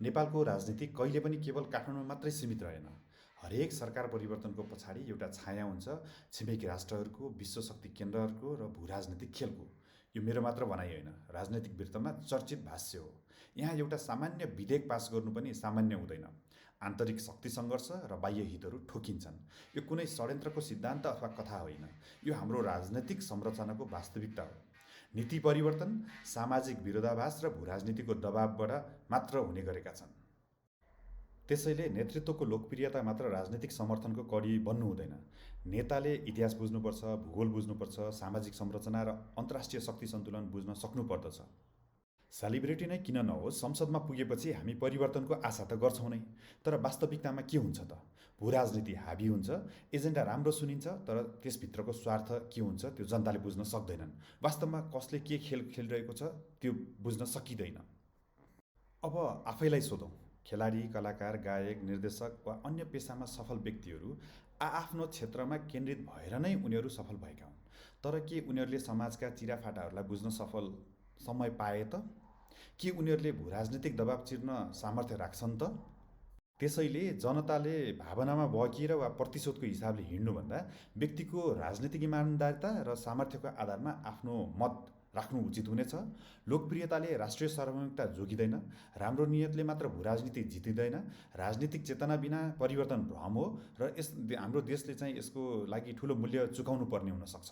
नेपालको राजनीति कहिले पनि केवल काठमाडौँमा मात्रै सीमित रहेन। हरेक सरकार परिवर्तनको पछाडि एउटा छाया हुन्छ छिमेकी राष्ट्रहरूको, विश्व शक्ति केन्द्रहरूको र भूराजनीतिक खेलको। यो मेरो मात्र भनाइ होइन, राजनैतिक वृत्तमा चर्चित भाष्य हो। यहाँ एउटा सामान्य विधेयक पास गर्नु पनि सामान्य हुँदैन। आन्तरिक शक्ति सङ्घर्ष र बाह्य हितहरू ठोकिन्छन्। यो कुनै षड्यन्त्रको सिद्धान्त अथवा कथा होइन, यो हाम्रो राजनैतिक संरचनाको वास्तविकता हो। नीति परिवर्तन सामाजिक विरोधाभास र भूराजनीतिको दबावबाट मात्र हुने गरेका छन्। त्यसैले नेतृत्वको लोकप्रियता मात्र राजनीतिक समर्थनको कडी बन्नु हुँदैन। नेताले इतिहास बुझ्नुपर्छ, भूगोल बुझ्नुपर्छ, सामाजिक संरचना र अन्तर्राष्ट्रिय शक्ति सन्तुलन बुझ्न सक्नुपर्दछ। सेलिब्रिटी नै किन नहोस्, संसदमा पुगेपछि हामी परिवर्तनको आशा त गर्छौँ नै, तर वास्तविकतामा के हुन्छ त? भूराजनीति हाबी हुन्छ, एजेन्डा राम्रो सुनिन्छ, तर त्यसभित्रको स्वार्थ के हुन्छ त्यो जनताले बुझ्न सक्दैनन्। वास्तवमा कसले के खेल खेलिरहेको छ त्यो बुझ्न सकिँदैन। अब आफैलाई सोधौँ, खेलाडी, कलाकार, गायक, निर्देशक वा अन्य पेसामा सफल व्यक्तिहरू आआफ्नो क्षेत्रमा केन्द्रित भएर नै उनीहरू सफल भएका हुन्। तर के उनीहरूले समाजका चिराफाटाहरूलाई बुझ्न सफल समय पाए त? के उनीहरूले भूराजनीतिक दबाब चिर्न सामर्थ्य राख्छन् त? त्यसैले जनताले भावनामा बहकिएर वा प्रतिशोधको हिसाबले हिँड्नुभन्दा व्यक्तिको राजनीतिक इमान्दारिता र सामर्थ्यको आधारमा आफ्नो मत राख्नु उचित हुनेछ। लोकप्रियताले राष्ट्रिय सार्वभौमिकता जोगिँदैन, राम्रो नियतले मात्र भूराजनीति जितिँदैन। राजनीतिक चेतना बिना परिवर्तन भ्रम हो र हाम्रो देशले चाहिँ यसको लागि ठुलो मूल्य चुकाउनु पर्ने हुन सक्छ।